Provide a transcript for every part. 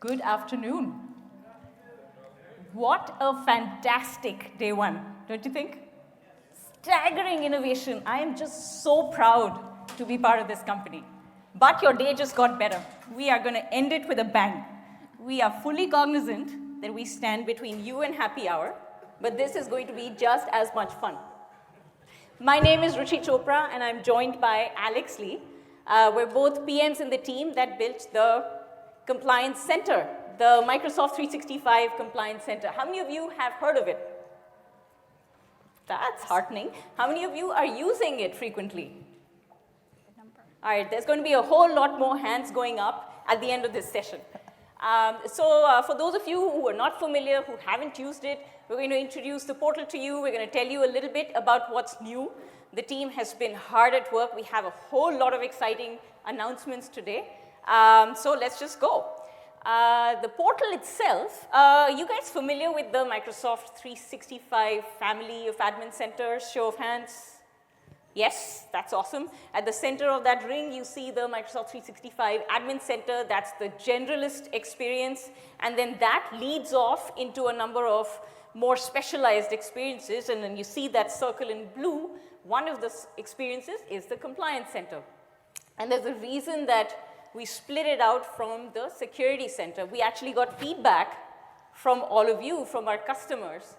Good afternoon. What a fantastic day one, don't you think? Staggering innovation. I am just so proud to be part of this company. But your day just got better. We are going to end it with a bang. We are fully cognizant that we stand between you and happy hour, but this is going to be just as much fun. My name is Ruchi Chopra, and I'm joined by Alex Lee. We're both PMs in the team that built the Compliance Center, the Microsoft 365 Compliance Center. How many of you have heard of it? That's heartening. How many of you are using it frequently? All right, there's going to be a whole lot more hands going up at the end of this session. For those of you who are not familiar, who haven't used it, we're going to introduce the portal to you. We're going to tell you a little bit about what's new. The team has been hard at work. We have a whole lot of exciting announcements today. So let's just go. The portal itself, you guys familiar with the Microsoft 365 family of admin centers? Show of hands. Yes, that's awesome. At the center of that ring, you see the Microsoft 365 admin center. That's the generalist experience. And then that leads off into a number of more specialized experiences. And then you see that circle in blue. One of the experiences is the compliance center. And there's a reason that we split it out from the security center. We actually got feedback from all of you, from our customers,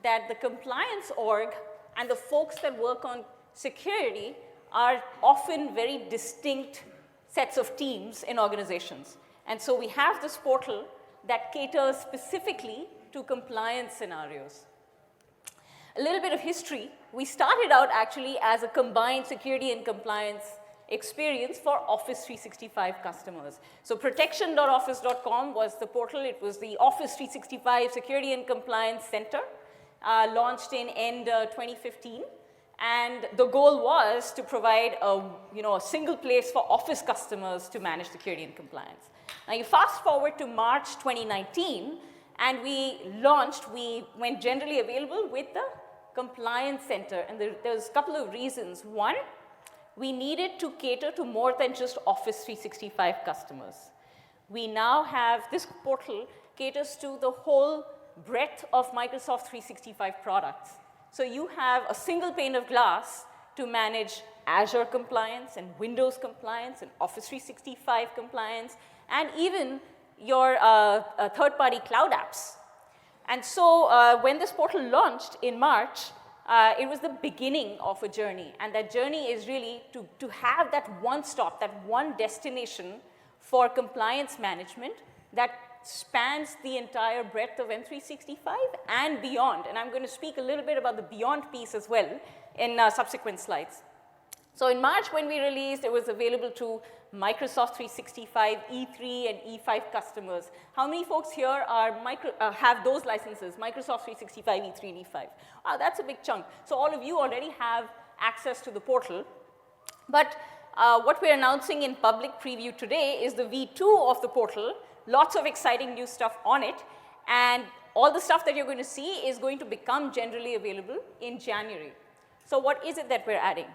that the compliance org and the folks that work on security are often very distinct sets of teams in organizations. And so we have this portal that caters specifically to compliance scenarios. A little bit of history. We started out actually as a combined security and compliance experience for Office 365 customers. So protection.office.com was the portal. It was the Office 365 Security and Compliance Center, launched in end 2015. And the goal was to provide a single place for Office customers to manage security and compliance. Now you fast forward to March 2019, and we went generally available with the Compliance Center. And there's a couple of reasons. One, we needed to cater to more than just Office 365 customers. We now have this portal caters to the whole breadth of Microsoft 365 products. So you have a single pane of glass to manage Azure compliance and Windows compliance and Office 365 compliance and even your third-party cloud apps. And so when this portal launched in March, it was the beginning of a journey, and that journey is really to have that one stop, that one destination for compliance management that spans the entire breadth of M365 and beyond. And I'm going to speak a little bit about the beyond piece as well in subsequent slides. So in March, when we released, it was available to Microsoft 365 E3 and E5 customers. How many folks here are have those licenses, Microsoft 365 E3 and E5? Wow, that's a big chunk. So all of you already have access to the portal. But what we're announcing in public preview today is the V2 of the portal. Lots of exciting new stuff on it. And all the stuff that you're going to see is going to become generally available in January. So what is it that we're adding?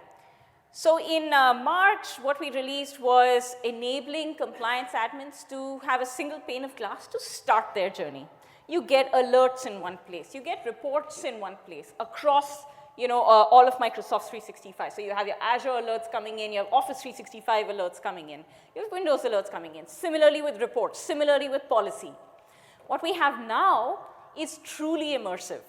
So in March, what we released was enabling compliance admins to have a single pane of glass to start their journey. You get alerts in one place. You get reports in one place across all of Microsoft 365. So you have your Azure alerts coming in, you have Office 365 alerts coming in, you have Windows alerts coming in, similarly with reports, similarly with policy. What we have now is truly immersive.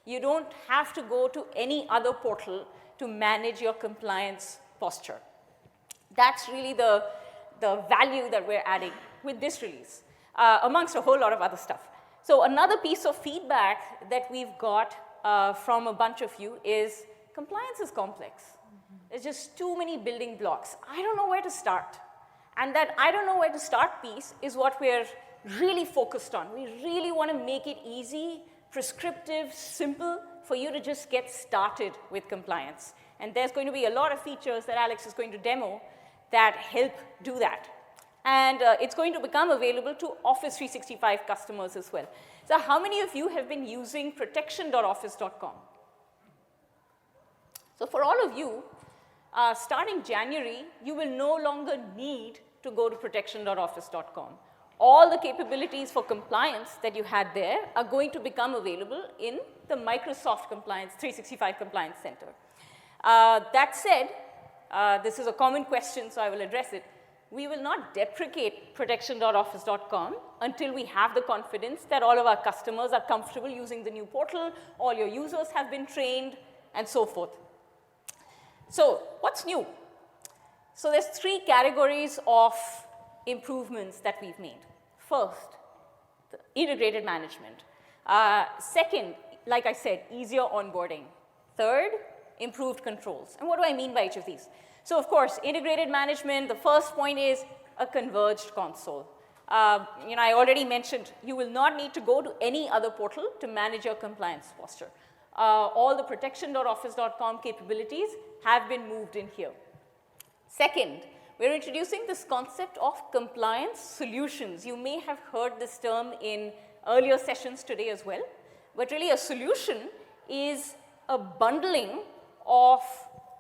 You don't have to go to any other portal to manage your compliance posture. That's really the value that we're adding with this release, amongst a whole lot of other stuff. So another piece of feedback that we've got from a bunch of you is compliance is complex. There's just too many building blocks. I don't know where to start. And that I don't know where to start piece is what we're really focused on. We really want to make it easy, prescriptive, simple for you to just get started with compliance. And there's going to be a lot of features that Alex is going to demo that help do that. And it's going to become available to Office 365 customers as well. So how many of you have been using protection.office.com? So for all of you, starting January, you will no longer need to go to protection.office.com. all the capabilities for compliance that you had there are going to become available in the Microsoft 365 Compliance Center. That said, this is a common question, so I will address it. We will not deprecate protection.office.com until we have the confidence that all of our customers are comfortable using the new portal, all your users have been trained, and so forth. So what's new? So there's 3 categories of improvements that we've made. First, the integrated management. Second, like I said, easier onboarding. Third, improved controls. And what do I mean by each of these? So of course, integrated management, the first point is a converged console. I already mentioned you will not need to go to any other portal to manage your compliance posture. All the protection.office.com capabilities have been moved in here. Second, we're introducing this concept of compliance solutions. You may have heard this term in earlier sessions today as well, but really a solution is a bundling of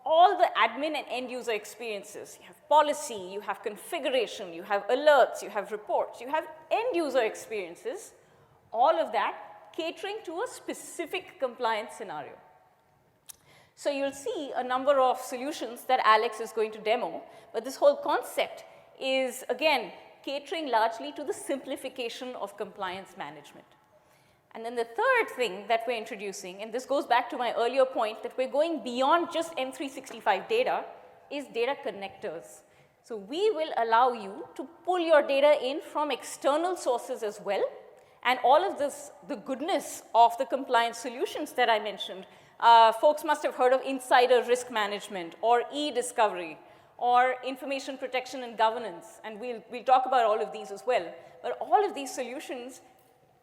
all the admin and end user experiences. You have policy, you have configuration, you have alerts, you have reports, you have end user experiences, all of that catering to a specific compliance scenario. So you'll see a number of solutions that Alex is going to demo, but this whole concept is, again, catering largely to the simplification of compliance management. And then the third thing that we're introducing, and this goes back to my earlier point that we're going beyond just M365 data, is data connectors. So we will allow you to pull your data in from external sources as well, and all of this, the goodness of the compliance solutions that I mentioned. Folks must have heard of insider risk management, or e-discovery, or information protection and governance, and we'll talk about all of these as well. But all of these solutions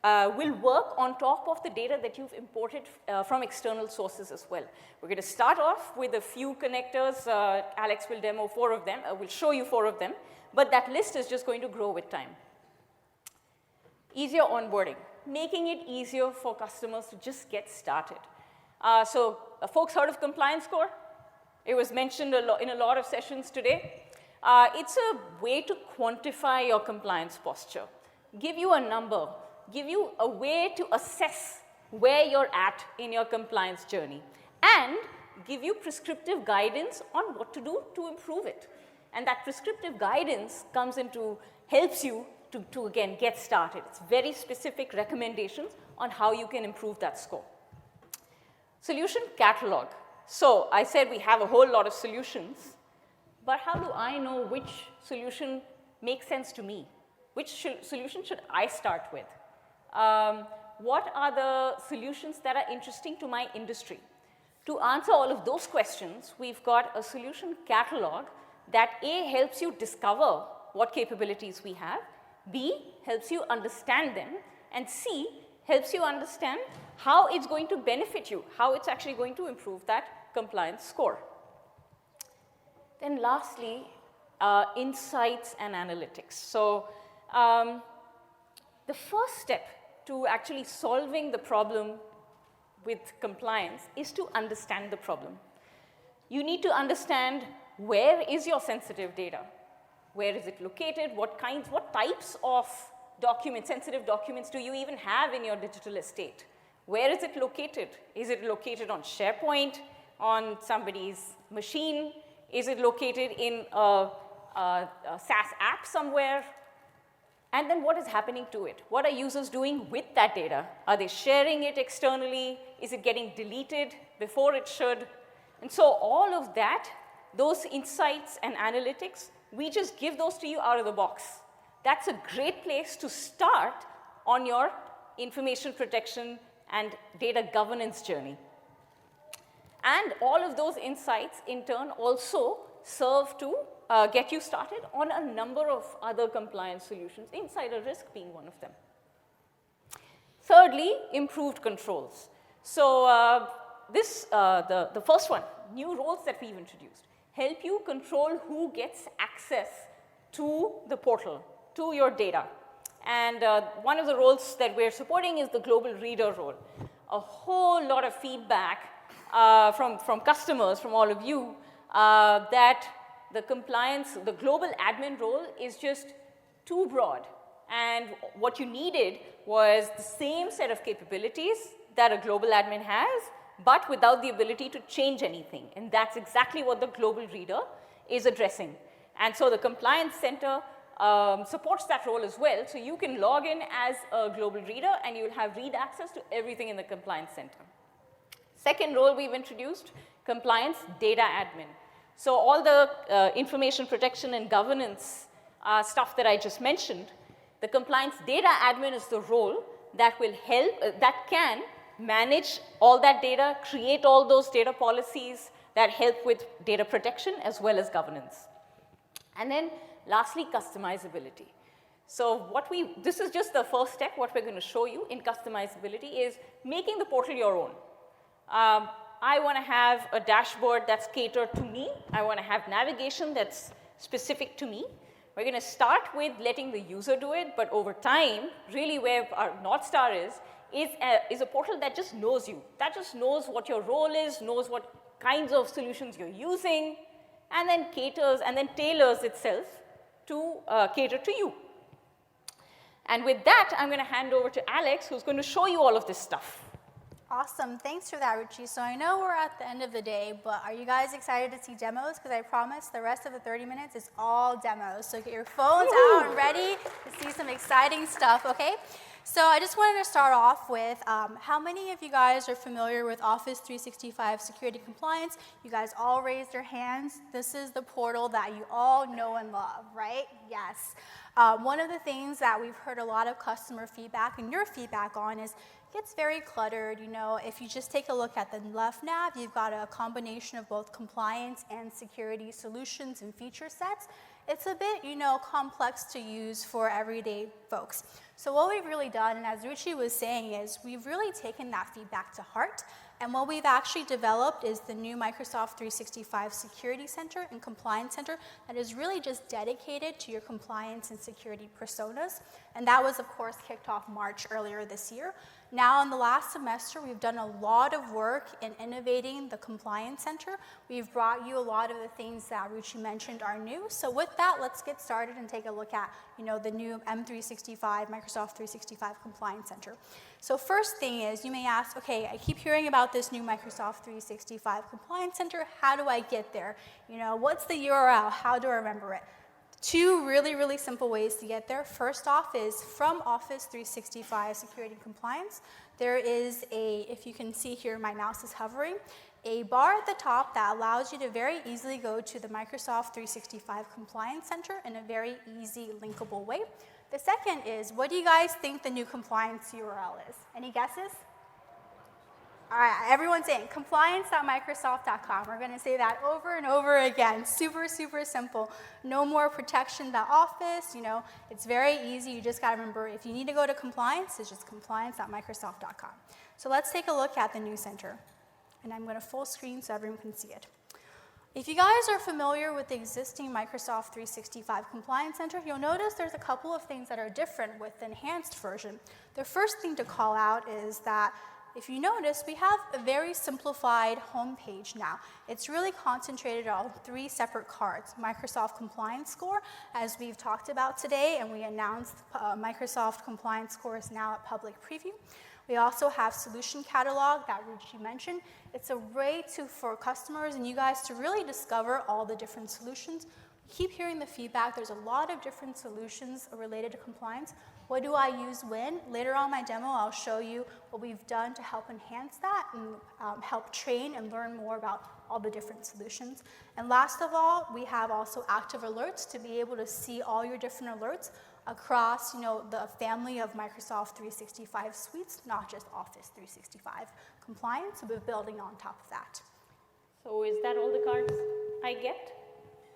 will work on top of the data that you've imported from external sources as well. We're going to start off with a few connectors. Alex will demo 4 of them. We'll show you 4 of them, but that list is just going to grow with time. Easier onboarding, making it easier for customers to just get started. Folks heard of Compliance Score? It was mentioned in a lot of sessions today. It's a way to quantify your compliance posture, give you a number, give you a way to assess where you're at in your compliance journey, and give you prescriptive guidance on what to do to improve it. And that prescriptive guidance helps you to again, get started. It's very specific recommendations on how you can improve that score. Solution catalog. So I said we have a whole lot of solutions, but how do I know which solution makes sense to me? Which solution should I start with? What are the solutions that are interesting to my industry? To answer all of those questions, we've got a solution catalog that A, helps you discover what capabilities we have, B, helps you understand them, and C, helps you understand how it's going to benefit you, how it's actually going to improve that compliance score. Then lastly, insights and analytics. So the first step to actually solving the problem with compliance is to understand the problem. You need to understand where is your sensitive data? Where is it located? What types of documents, sensitive documents do you even have in your digital estate? Where is it located? Is it located on SharePoint, on somebody's machine? Is it located in a SaaS app somewhere? And then what is happening to it? What are users doing with that data? Are they sharing it externally? Is it getting deleted before it should? And so all of that, those insights and analytics, we just give those to you out of the box. That's a great place to start on your information protection and data governance journey. And all of those insights, in turn, also serve to get you started on a number of other compliance solutions, insider risk being one of them. Thirdly, improved controls. So the first one, new roles that we've introduced, help you control who gets access to the portal, to your data. And one of the roles that we're supporting is the global reader role. A whole lot of feedback from customers, from all of you, that the global admin role is just too broad And what you needed was the same set of capabilities that a global admin has, but without the ability to change anything. And that's exactly what the global reader is addressing. And so the Compliance Center supports that role as well. So you can log in as a global reader, and you'll have read access to everything in the Compliance Center. Second role we've introduced, Compliance Data Admin. So all the information protection and governance stuff that I just mentioned, the Compliance Data Admin is the role that will help, that can manage all that data, create all those data policies that help with data protection as well as governance. And then lastly, customizability. So this is just the first step. What we're going to show you in customizability is making the portal your own. I want to have a dashboard that's catered to me. I want to have navigation that's specific to me. We're going to start with letting the user do it, but over time, really where our North Star is a portal that just knows you, that just knows what your role is, knows what kinds of solutions you're using, and then caters and then tailors itself to cater to you. And with that, I'm going to hand over to Alex, who's going to show you all of this stuff. Awesome. Thanks for that, Ruchi. So I know we're at the end of the day, but are you guys excited to see demos? Because I promise the rest of the 30 minutes is all demos. So get your phones out and ready to see some exciting stuff, okay? So I just wanted to start off with how many of you guys are familiar with Office 365 Security Compliance? You guys all raised your hands. This is the portal that you all know and love, right? Yes. One of the things that we've heard a lot of customer feedback and your feedback on is it gets very cluttered. You know, if you just take a look at the left nav, you've got a combination of both compliance and security solutions and feature sets. It's a bit, you know, complex to use for everyday folks. So what we've really done, and as Ruchi was saying, is we've really taken that feedback to heart. And what we've actually developed is the new Microsoft 365 Security Center and Compliance Center that is really just dedicated to your compliance and security personas. And that was, of course, kicked off March earlier this year. Now, in the last semester, we've done a lot of work in innovating the Compliance Center. We've brought you a lot of the things that Ruchi mentioned are new. So with that, let's get started and take a look at, you know, the new M365, Microsoft 365 Compliance Center. So first thing is, you may ask, okay, I keep hearing about this new Microsoft 365 Compliance Center. How do I get there? You know, what's the URL? How do I remember it? Two really, really simple ways to get there. First off is from Office 365 Security and Compliance. There is a, if you can see here, my mouse is hovering, a bar at the top that allows you to very easily go to the Microsoft 365 Compliance Center in a very easy, linkable way. The second is, what do you guys think the new compliance URL is? Any guesses? All right, everyone's saying compliance.microsoft.com. We're going to say that over and over again. Super, super simple. No more protection.office. You know, it's very easy. You just got to remember, if you need to go to compliance, it's just compliance.microsoft.com. So let's take a look at the new center. And I'm going to full screen so everyone can see it. If you guys are familiar with the existing Microsoft 365 Compliance Center, you'll notice there's a couple of things that are different with the enhanced version. The first thing to call out is that if you notice, we have a very simplified homepage now. It's really concentrated on 3 separate cards. Microsoft Compliance Score, as we've talked about today, and we announced Microsoft Compliance Score is now at public preview. We also have Solution Catalog that Ruchi mentioned. It's a way for customers and you guys to really discover all the different solutions. We keep hearing the feedback. There's a lot of different solutions related to compliance. What do I use when? Later on in my demo, I'll show you what we've done to help enhance that and help train and learn more about all the different solutions. And last of all, we have also active alerts to be able to see all your different alerts across, you know, the family of Microsoft 365 suites, not just Office 365 compliance, but building on top of that. So is that all the cards I get?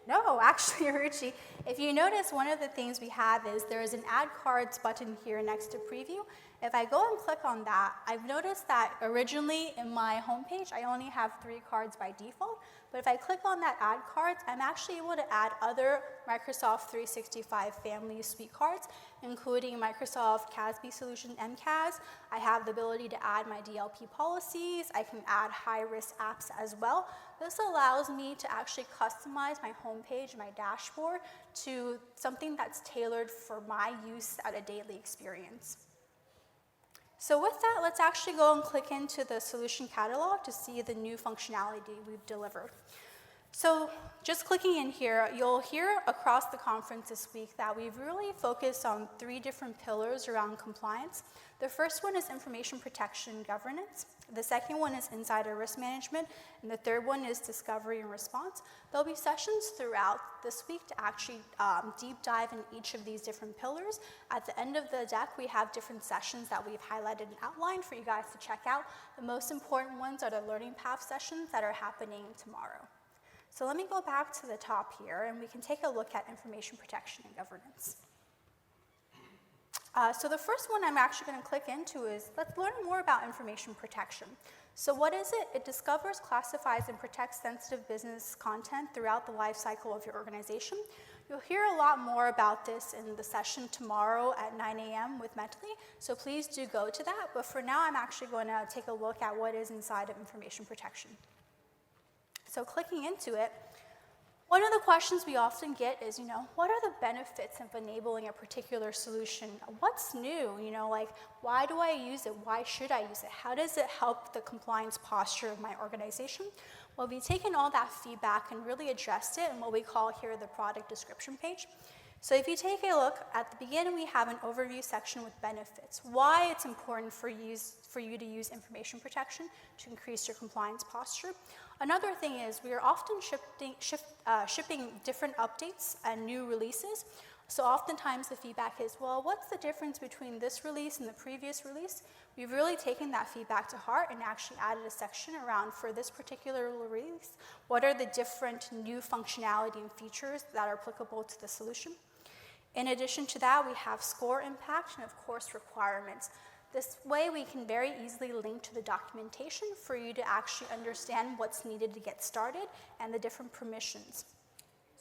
No, actually, Ruchi, if you notice, one of the things we have is there is an Add Cards button here next to Preview. If I go and click on that, I've noticed that originally in my homepage, I only have 3 cards by default. But if I click on that add cards, I'm actually able to add other Microsoft 365 family suite cards, including Microsoft CASB solution MCAS. I have the ability to add my DLP policies. I can add high-risk apps as well. This allows me to actually customize my homepage, my dashboard, to something that's tailored for my use at a daily experience. So with that, let's actually go and click into the solution catalog to see the new functionality we've delivered. So just clicking in here, you'll hear across the conference this week that we've really focused on 3 different pillars around compliance. The first one is information protection and governance. The second one is insider risk management. And the third one is discovery and response. There'll be sessions throughout this week to actually deep dive in each of these different pillars. At the end of the deck, we have different sessions that we've highlighted and outlined for you guys to check out. The most important ones are the learning path sessions that are happening tomorrow. So let me go back to the top here, and we can take a look at information protection and governance. So the first one I'm actually going to click into is, let's learn more about information protection. So what is it? It discovers, classifies, and protects sensitive business content throughout the life cycle of your organization. You'll hear a lot more about this in the session tomorrow at 9 a.m. with Mentally, so please do go to that. But for now, I'm actually going to take a look at what is inside of information protection. So clicking into it, one of the questions we often get is, what are the benefits of enabling a particular solution? What's new? Like, why do I use it? Why should I use it? How does it help the compliance posture of my organization? Well, we've taken all that feedback and really addressed it in what we call here the product description page. So if you take a look, at the beginning we have an overview section with benefits, why it's important for you to use information protection to increase your compliance posture. Another thing is we are often shipping different updates and new releases. So oftentimes the feedback is, well, what's the difference between this release and the previous release? We've really taken that feedback to heart and actually added a section around, for this particular release, what are the different new functionality and features that are applicable to the solution. In addition to that, we have score impact and, of course, requirements. This way, we can very easily link to the documentation for you to actually understand what's needed to get started and the different permissions.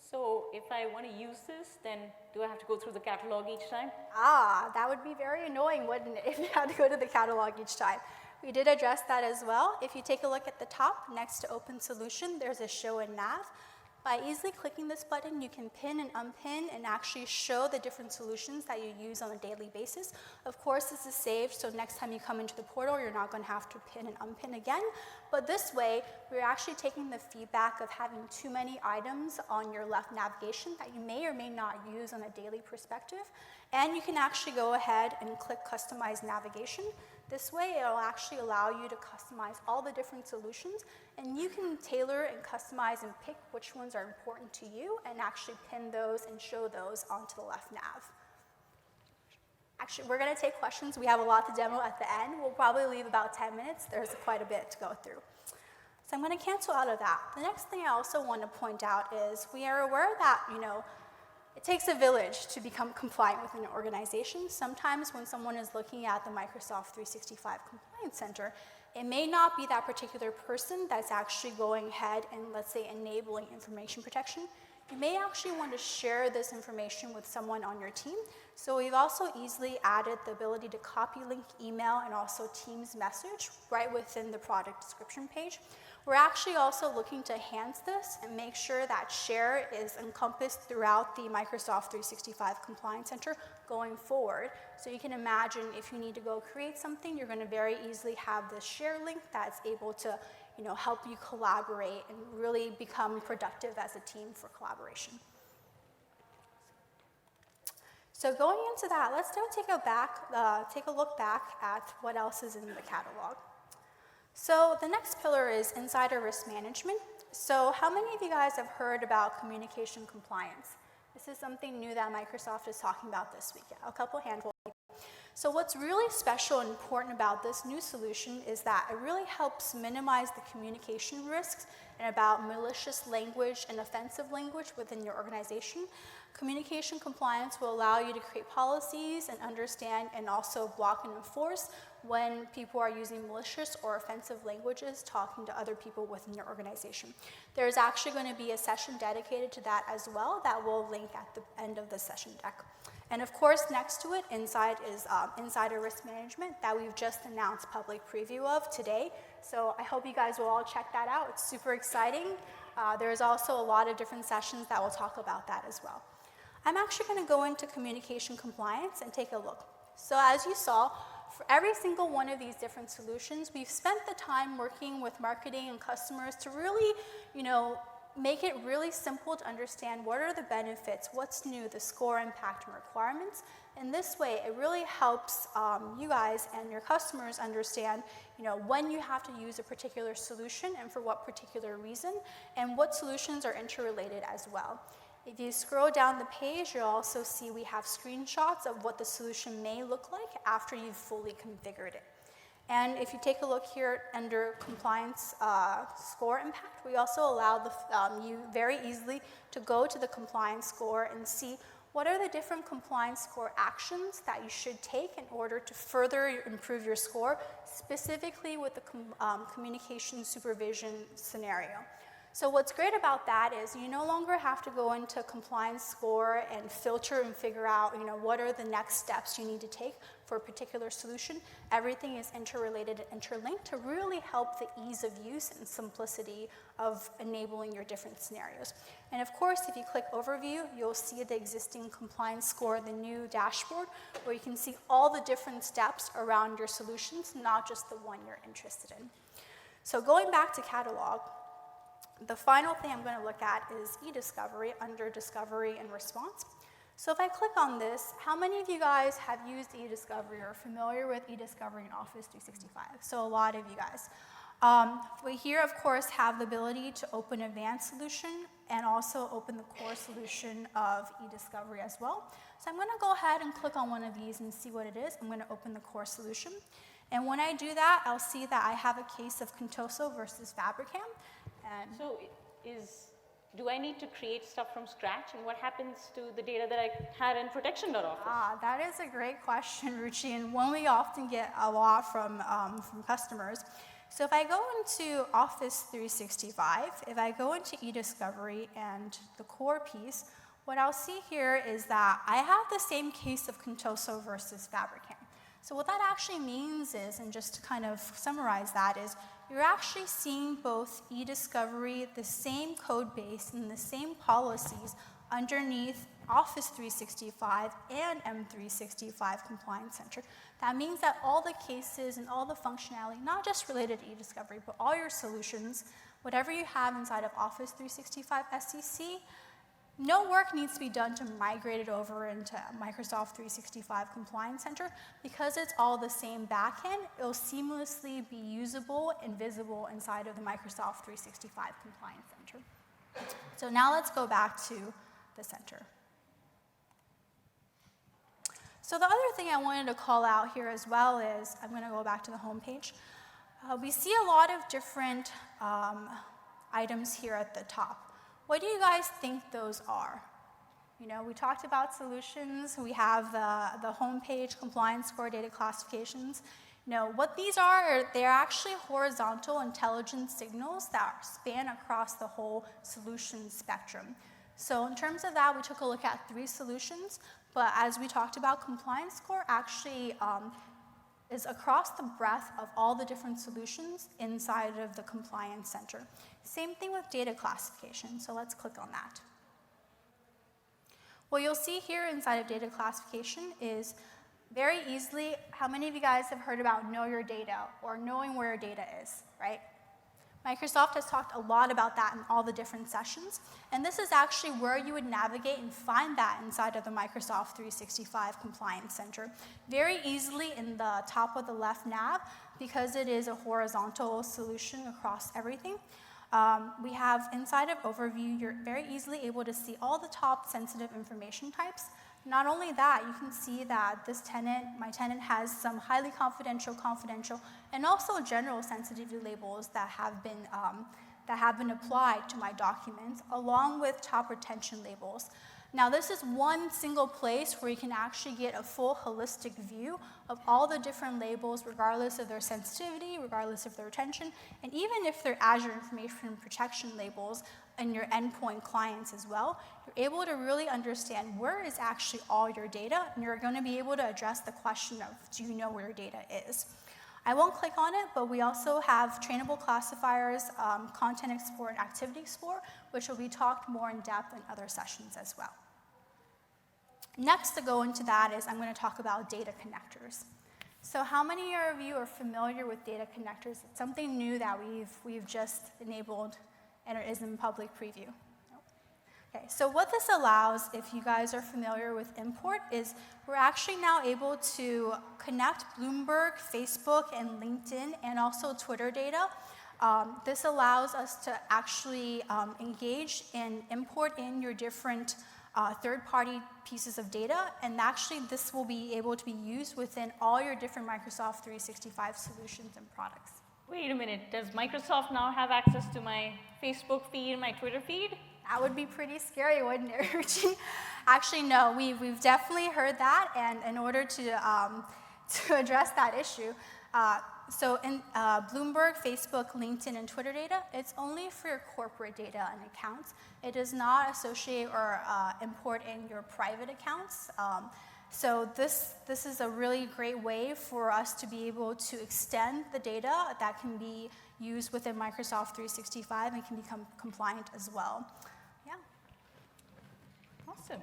So if I want to use this, then do I have to go through the catalog each time? That would be very annoying, wouldn't it, if you had to go to the catalog each time. We did address that as well. If you take a look at the top, next to Open Solution, there's a Show and Nav. By easily clicking this button, you can pin and unpin and actually show the different solutions that you use on a daily basis. Of course, this is saved, so next time you come into the portal, you're not going to have to pin and unpin again. But this way, we're actually taking the feedback of having too many items on your left navigation that you may or may not use on a daily perspective. And you can actually go ahead and click Customize Navigation. This way, it'll actually allow you to customize all the different solutions, and you can tailor and customize and pick which ones are important to you and actually pin those and show those onto the left nav. Actually, we're going to take questions. We have a lot to demo at the end. We'll probably leave about 10 minutes. There's quite a bit to go through. So I'm going to cancel out of that. The next thing I also want to point out is we are aware that, it takes a village to become compliant within an organization. Sometimes when someone is looking at the Microsoft 365 Compliance Center, it may not be that particular person that's actually going ahead and, let's say, enabling information protection. You may actually want to share this information with someone on your team. So we've also easily added the ability to copy link email and also Teams message right within the product description page. We're actually also looking to enhance this and make sure that share is encompassed throughout the Microsoft 365 Compliance Center going forward. So you can imagine if you need to go create something, you're going to very easily have this share link that's able to help you collaborate and really become productive as a team for collaboration. So going into that, let's now take a look back at what else is in the catalog. So the next pillar is insider risk management. So how many of you guys have heard about communication compliance? This is something new that Microsoft is talking about this week. A couple handfuls. So what's really special and important about this new solution is that it really helps minimize the communication risks and about malicious language and offensive language within your organization. Communication compliance will allow you to create policies and understand and also block and enforce when people are using malicious or offensive languages talking to other people within your organization. There's actually going to be a session dedicated to that as well that will link at the end of the session deck. And of course, next to it, inside is insider risk management that we've just announced public preview of today. So I hope you guys will all check that out. It's super exciting. There's also a lot of different sessions that will talk about that as well. I'm actually going to go into communication compliance and take a look. So as you saw, for every single one of these different solutions, we've spent the time working with marketing and customers to really, make it really simple to understand what are the benefits, what's new, the score, impact, and requirements. In this way, it really helps you guys and your customers understand, when you have to use a particular solution and for what particular reason, and what solutions are interrelated as well. If you scroll down the page, you'll also see we have screenshots of what the solution may look like after you've fully configured it. And if you take a look here under compliance score impact, we also allow you very easily to go to the compliance score and see what are the different compliance score actions that you should take in order to further improve your score, specifically with the communication supervision scenario. So what's great about that is you no longer have to go into compliance score and filter and figure out, what are the next steps you need to take for a particular solution. Everything is interrelated and interlinked to really help the ease of use and simplicity of enabling your different scenarios. And of course, if you click overview, you'll see the existing compliance score, the new dashboard, where you can see all the different steps around your solutions, not just the one you're interested in. So going back to catalog, the final thing I'm going to look at is e-discovery under discovery and response. So if I click on this, how many of you guys have used e-discovery or are familiar with e-discovery in Office 365? So a lot of you guys. We here, of course, have the ability to open advanced solution and also open the core solution of e-discovery as well. So I'm going to go ahead and click on one of these and see what it is. I'm going to open the core solution. And when I do that, I'll see that I have a case of Contoso versus Fabricam. And so do I need to create stuff from scratch? And what happens to the data that I had in protection.office? That is a great question, Ruchi, and one we often get a lot from customers. So if I go into Office 365, if I go into eDiscovery and the core piece, what I'll see here is that I have the same case of Contoso versus Fabricam. So what that actually means is, and just to kind of summarize that, is you're actually seeing both eDiscovery, the same code base and the same policies underneath Office 365 and M365 Compliance Center. That means that all the cases and all the functionality, not just related to eDiscovery, but all your solutions, whatever you have inside of Office 365 SCC, no work needs to be done to migrate it over into Microsoft 365 Compliance Center. Because it's all the same backend, it'll seamlessly be usable and visible inside of the Microsoft 365 Compliance Center. So now let's go back to the center. So the other thing I wanted to call out here as well is, I'm going to go back to the home page. We see a lot of different items here at the top. What do you guys think those are? We talked about solutions. We have the home page, compliance score, data classifications. What these are, they're actually horizontal intelligence signals that span across the whole solution spectrum. So in terms of that, we took a look at 3 solutions, but as we talked about, compliance score actually is across the breadth of all the different solutions inside of the Compliance Center. Same thing with data classification, so let's click on that. What you'll see here inside of data classification is very easily, how many of you guys have heard about know your data or knowing where your data is, right? Microsoft has talked a lot about that in all the different sessions, and this is actually where you would navigate and find that inside of the Microsoft 365 Compliance Center. Very easily in the top of the left nav, because it is a horizontal solution across everything. We have inside of Overview, you're very easily able to see all the top sensitive information types. Not only that, you can see that this tenant, my tenant, has some highly confidential, and also general sensitivity labels that have been applied to my documents, along with top retention labels. Now, this is one single place where you can actually get a full holistic view of all the different labels, regardless of their sensitivity, regardless of their retention, and even if they're Azure Information Protection labels in your endpoint clients as well, you're able to really understand where is actually all your data, and you're going to be able to address the question of, do you know where your data is? I won't click on it, but we also have trainable classifiers, content export, and activity export, which will be talked more in depth in other sessions as well. Next to go into that is I'm going to talk about data connectors. So how many of you are familiar with data connectors? It's something new that we've just enabled and it is in public preview. Okay, so what this allows, if you guys are familiar with import, is we're actually now able to connect Bloomberg, Facebook, and LinkedIn, and also Twitter data. This allows us to actually engage and import in your different third-party pieces of data, and actually this will be able to be used within all your different Microsoft 365 solutions and products. Wait a minute, does Microsoft now have access to my Facebook feed, my Twitter feed? That would be pretty scary, wouldn't it, Ruchi? Actually, no, we've definitely heard that, and in order to address that issue, so in Bloomberg, Facebook, LinkedIn, and Twitter data, it's only for your corporate data and accounts. It does not associate or import in your private accounts. So this is a really great way for us to be able to extend the data that can be used within Microsoft 365 and can become compliant as well. Yeah. Awesome.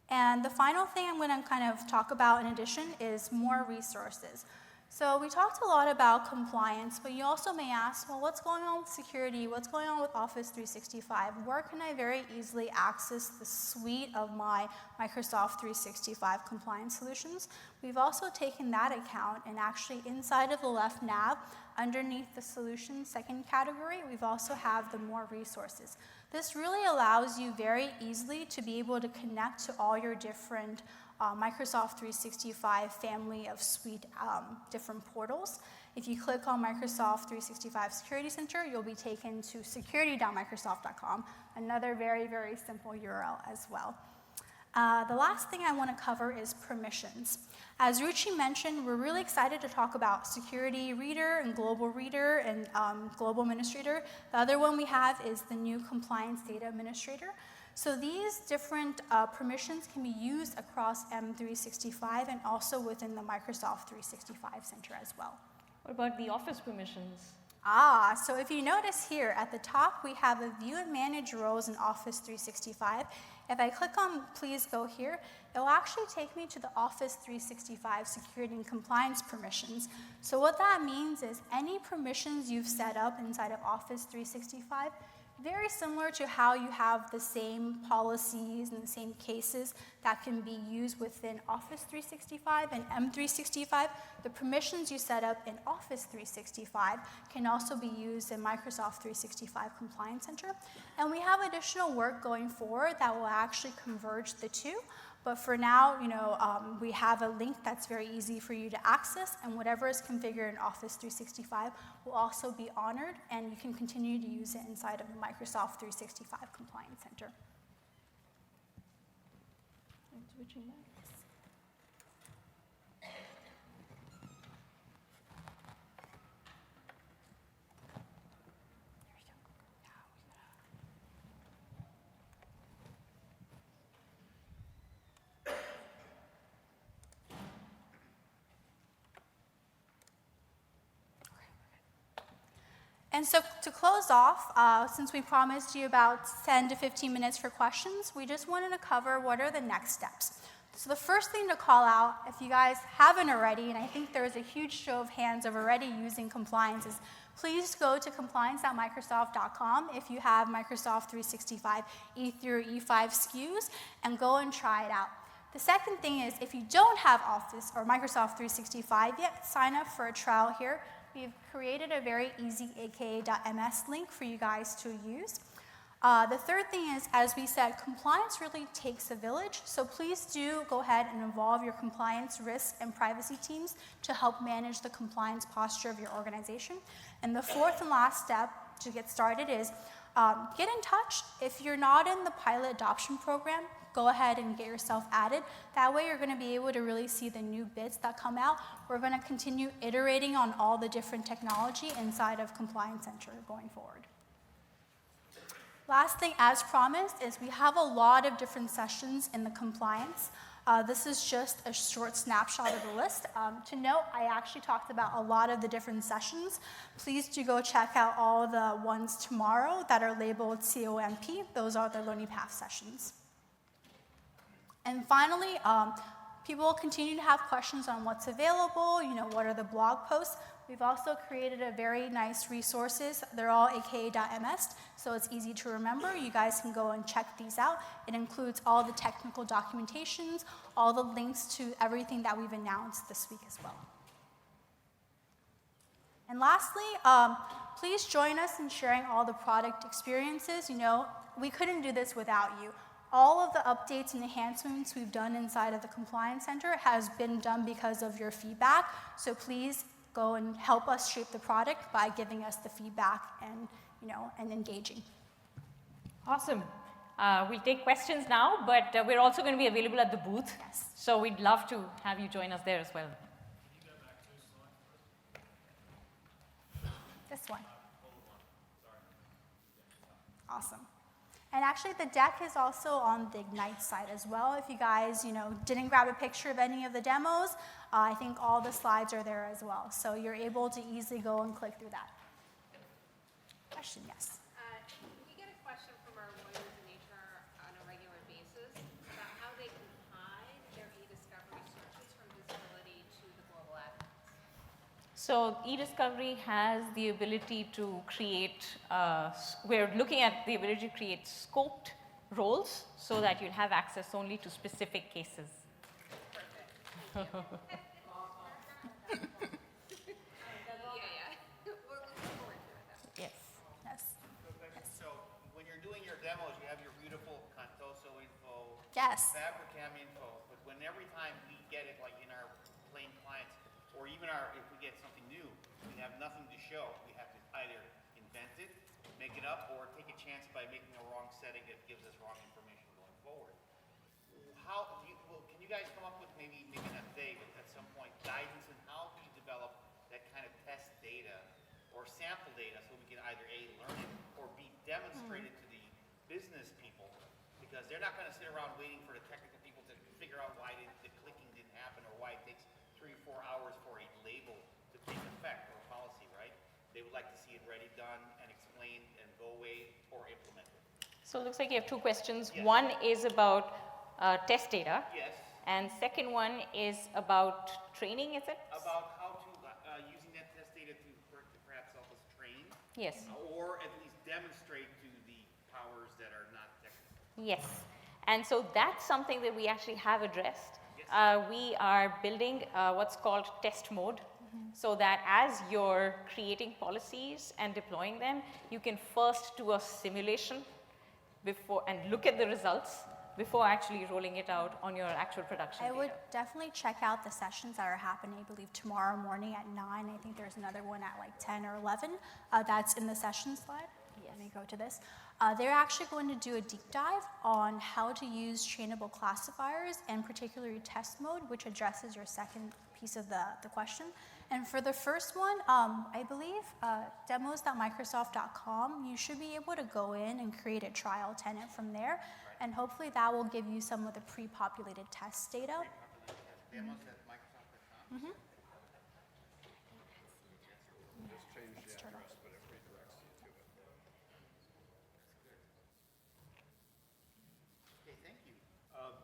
And the final thing I'm going to kind of talk about in addition is more resources. So we talked a lot about compliance, but you also may ask, well, what's going on with security? What's going on with Office 365? Where can I very easily access the suite of my Microsoft 365 compliance solutions? We've also taken that account and actually inside of the left nav, underneath the solutions second category, we've also have the more resources. This really allows you very easily to be able to connect to all your different Microsoft 365 family of suite different portals. If you click on Microsoft 365 Security Center, you'll be taken to security.microsoft.com, another very, very simple URL as well. The last thing I want to cover is permissions. As Ruchi mentioned, we're really excited to talk about security reader and global reader and global administrator. The other one we have is the new compliance data administrator. So these different permissions can be used across M365 and also within the Microsoft 365 Center as well. What about the Office permissions? So if you notice here at the top, we have a view and manage roles in Office 365. If I click on please go here, it will actually take me to the Office 365 security and compliance permissions. So what that means is any permissions you've set up inside of Office 365, very similar to how you have the same policies and the same cases that can be used within Office 365 and M365, the permissions you set up in Office 365 can also be used in Microsoft 365 Compliance Center. And we have additional work going forward that will actually converge the two. But for now, we have a link that's very easy for you to access, and whatever is configured in Office 365 will also be honored, and you can continue to use it inside of the Microsoft 365 Compliance Center. Switching back. And so to close off, since we promised you about 10 to 15 minutes for questions, we just wanted to cover what are the next steps. So the first thing to call out, if you guys haven't already, and I think there is a huge show of hands of already using compliance, is please go to compliance.microsoft.com if you have Microsoft 365 E3 or E5 SKUs and go and try it out. The second thing is if you don't have Office or Microsoft 365 yet, sign up for a trial here. We've created a very easy aka.ms link for you guys to use. The third thing is, as we said, compliance really takes a village, so please do go ahead and involve your compliance, risk, and privacy teams to help manage the compliance posture of your organization. And the fourth and last step to get started is Get in touch. If you're not in the pilot adoption program, go ahead and get yourself added. That way you're going to be able to really see the new bits that come out. We're going to continue iterating on all the different technology inside of Compliance Center going forward. Last thing, as promised, is we have a lot of different sessions in the compliance. This is just a short snapshot of the list. To note, I actually talked about a lot of the different sessions. Please do go check out all the ones tomorrow that are labeled COMP. Those are the Learning Path sessions. And finally, people will continue to have questions on what's available, what are the blog posts. We've also created a very nice resources. They're all aka.ms, so it's easy to remember. You guys can go and check these out. It includes all the technical documentations, all the links to everything that we've announced this week as well. And lastly, please join us in sharing all the product experiences. We couldn't do this without you. All of the updates and enhancements we've done inside of the Compliance Center has been done because of your feedback. So please go and help us shape the product by giving us the feedback and engaging. Awesome. We'll take questions now, but we're also going to be available at the booth. Yes. So we'd love to have you join us there as well. This one. Awesome. And actually, the deck is also on the Ignite site as well. If you guys, didn't grab a picture of any of the demos, I think all the slides are there as well. So you're able to easily go and click through that. Question, yes. We get a question from our lawyers in HR on a regular basis about how they can hide their e-discovery searches from visibility to the global admins. So eDiscovery has the ability to create, we're looking at the ability to create scoped roles so that you'll have access only to specific cases. Yeah. We're looking forward to it. Yes. Yes. So when you're doing your demos, you have your beautiful Contoso info, Yes. Fabricam info, but when every time we get it, like in our plain clients, or even if we get something new, we have nothing to show. We have to either invent it, make it up, or take a chance by making a wrong setting that gives us wrong information going forward. Can you guys come up with maybe not today, but at some point, guidance on how we develop that kind of test data or sample data so we can either A, learn it, or B, demonstrate it to the business people, because they're not going to sit around waiting for the technical people to figure out why the clicking didn't happen or why it takes 3 or 4 hours for a label to take effect or policy, right? They would like to see it ready, done, and explained, and go away or implemented. So it looks like you have two questions. Yes. One is about test data. Yes. And second one is about training, is it? About how to, using that test data to perhaps help us train, Yes. or at least demonstrate to the powers that are not technical. Yes. And so that's something that we actually have addressed. We are building what's called test mode, so that as you're creating policies and deploying them, you can first do a simulation before and look at the results before actually rolling it out on your actual production I data. would definitely check out the sessions that are happening, I believe, tomorrow morning at 9. I think there's another one at like 10 or 11. That's in the session slide. Let me go to this. They're actually going to do a deep dive on how to use trainable classifiers and particularly test mode, which addresses your second piece of the question. And for the first one, I believe demos.microsoft.com, you should be able to go in and create a trial tenant from there. And hopefully that will give you some of the pre-populated test data. Demos at Microsoft.com. Just change the address, but it redirects you to it. Okay, thank you.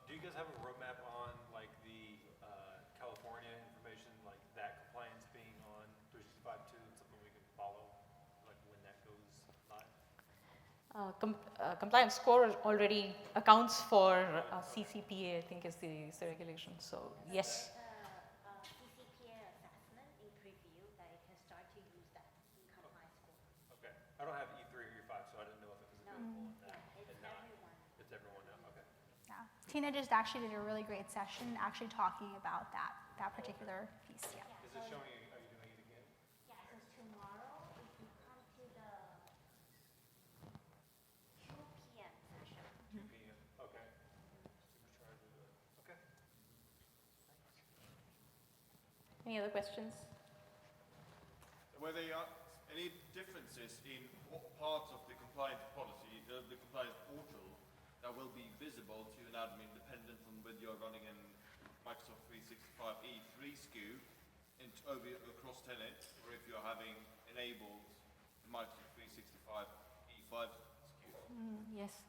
Do you guys have a roadmap on like the California information, like that compliance being on 365.2, something we can follow, like when that goes live? Compliance score already accounts for CCPA, I think is the regulation. So yes. CCPA assessment in preview that you can start to use that in compliance score. Okay. I don't have E3 or E5, so I didn't know if it was available in that. It's and not. everyone. It's everyone now. Okay. Yeah. Tina just actually did a really great session actually talking about that particular piece. Yeah. Is it showing you? Are you doing it again? Yeah, so tomorrow, if you come to the Any other questions? Were there any differences in what parts of the compliance policy, the compliance portal, that will be visible to an admin dependent on whether you're running an Microsoft 365 E3 SKU across tenants, or if you're having enabled the Microsoft 365 E5 SKU? Yes.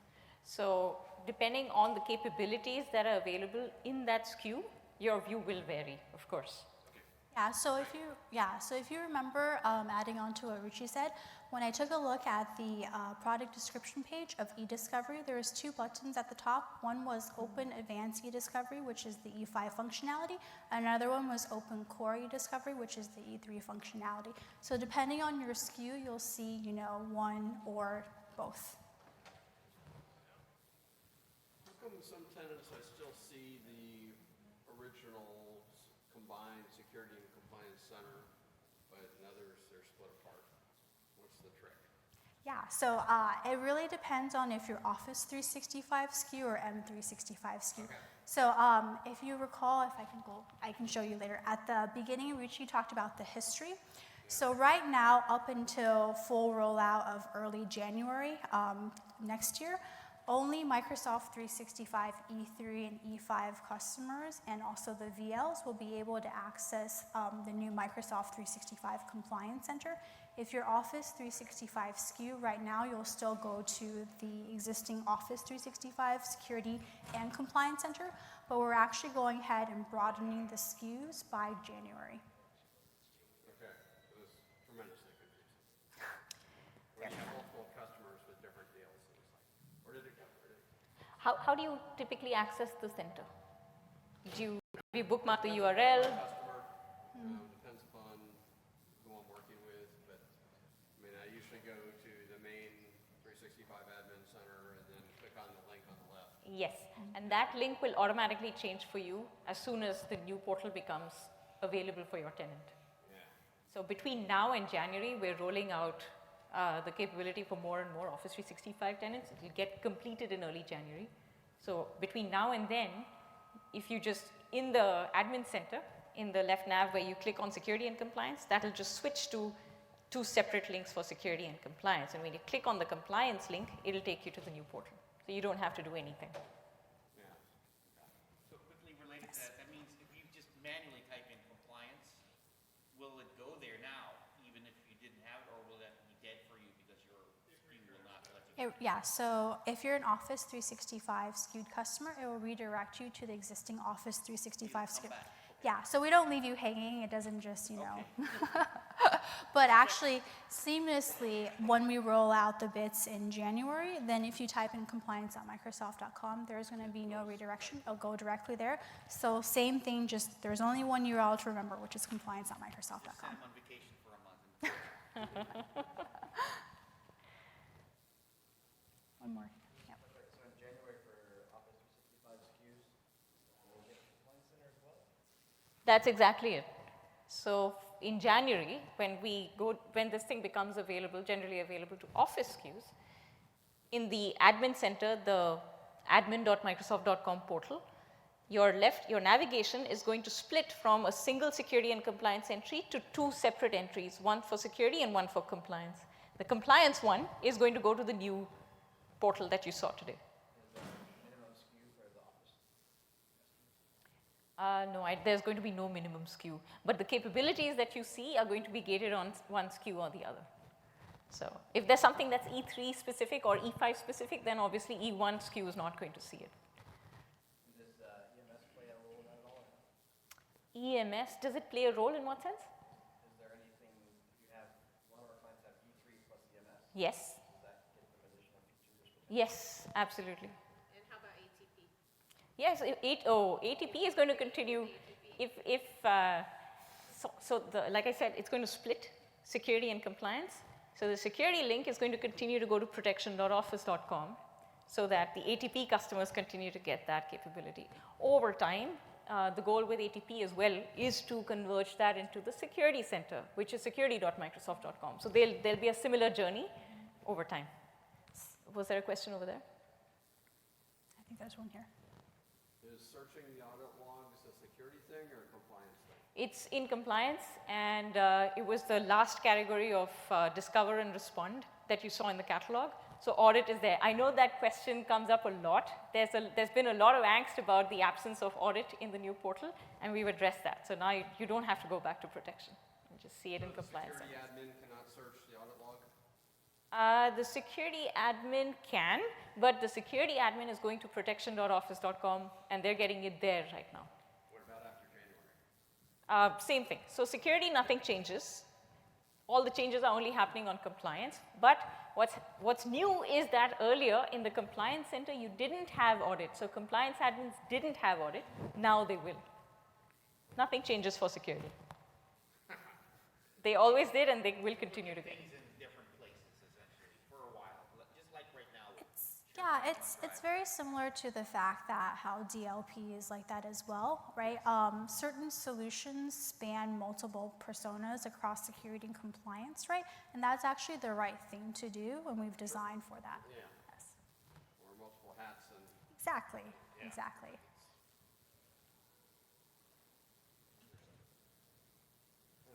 So depending on the capabilities that are available in that SKU, your view will vary, of course. So if you remember, adding on to what Ruchi said, when I took a look at the product description page of eDiscovery, there was 2 buttons at the top. One was Open Advanced eDiscovery, which is the E5 functionality. Another one was Open Core eDiscovery, which is the E3 functionality. So depending on your SKU, you'll see, one or both. How come some tenants I still see the original combined security and compliance center, but in others they're split apart? What's the trick? Yeah, so it really depends on if you're Office 365 SKU or M365 SKU. Okay. So if you recall, I can show you later. At the beginning, Ruchi talked about the history. So right now, up until full rollout of early January next year, only Microsoft 365 E3 and E5 customers and also the VLs will be able to access the new Microsoft 365 Compliance Center. If you're Office 365 SKU, right now you'll still go to the existing Office 365 Security and Compliance Center, but we're actually going ahead and broadening the SKUs by January. Okay, it was tremendously confusing. When you have multiple customers with different deals, it was like, where did it go? How do you typically access the center? Do you bookmark the URL? Customer, depends upon who I'm working with, but I mean, I usually go to the main 365 admin center and then click on the link on the left. Yes, and that link will automatically change for you as soon as the new portal becomes available for your tenant. Yeah. So between now and January, we're rolling out the capability for more and more Office 365 tenants. It will get completed in early January. So between now and then, if you just, in the admin center, in the left nav where you click on security and compliance, that will just switch to 2 separate links for security and compliance. And when you click on the compliance link, it will take you to the new portal. So you don't have to do anything. Yeah. So quickly related to that, that means if you just manually type in compliance, will it go there now, even if you didn't have it, or will that be dead for you because your screen will not let you? So if you're an Office 365 SKU'd customer, it will redirect you to the existing Office 365 SKU. Come back. Yeah, so we don't leave you hanging. It doesn't just, But actually, seamlessly, when we roll out the bits in January, then if you type in compliance.microsoft.com, there's going to be no redirection. It'll go directly there. So same thing, just there's only one URL to remember, which is compliance.microsoft.com. Just send them on vacation for a month. One more. Yep. So in January for Office 365 SKUs, we'll get the Compliance Center as well? That's exactly it. So in January, when this thing becomes available, generally available to Office SKUs, in the admin center, the admin.microsoft.com portal, your navigation is going to split from a single security and compliance entry to 2 separate entries, one for security and one for compliance. The compliance one is going to go to the new portal that you saw today. Is there a minimum SKU for the Office? No, there's going to be no minimum SKU, but the capabilities that you see are going to be gated on one SKU or the other. So if there's something that's E3 specific or E5 specific, then obviously E1 SKU is not going to see it. Does EMS play a role in that at all? EMS, does it play a role in what sense? Is there anything, if you have one of our clients have E3 plus EMS, Yes. does that get them additional features? Yes, absolutely. And how about ATP? Yes, ATP is going to continue. Like I said, it's going to split security and compliance. So the security link is going to continue to go to protection.office.com so that the ATP customers continue to get that capability. Over time, the goal with ATP as well is to converge that into the security center, which is security.microsoft.com. So there'll be a similar journey over time. Was there a question over there? I think there's one here. Is searching the audit logs a security thing or a compliance thing? It's in compliance, and it was the last category of discover and respond that you saw in the catalog. So audit is there. I know that question comes up a lot. There's been a lot of angst about the absence of audit in the new portal, and we've addressed that. So now you don't have to go back to protection. You just see it in compliance. Security admin cannot search the audit log? The security admin can, but the security admin is going to protection.office.com, and they're getting it there right now. What about after January? Same thing. So security, nothing changes. All the changes are only happening on compliance. But what's new is that earlier in the compliance center, you didn't have audit. So compliance admins didn't have audit. Now they will. Nothing changes for security. They always did, and they will continue to get it. Things in different places, essentially, for a while, just like right now. Yeah, it's very similar to the fact that how DLP is like that as well, right? Certain solutions span multiple personas across security and compliance, right? And that's actually the right thing to do, and we've designed for that. Yeah. Yes. Or multiple hats and. Exactly, exactly.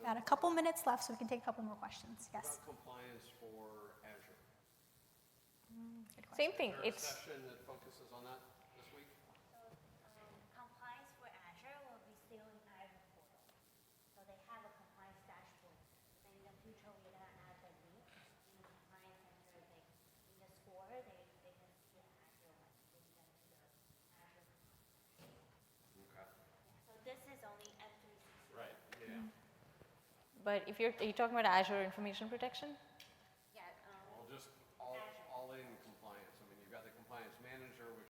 Got a couple minutes left, so we can take a couple more questions. What Yes. about compliance for Azure? Same thing. Is there a It's session that focuses on that this week? So compliance for Azure will be still in Azure portal. So they have a compliance dashboard. And in the future, we're going to add the link in the compliance center. In the score, they can see Azure, like link them to the Azure compliance. Okay. So this is only M365. Right, yeah. But if are you talking about Azure Information Protection?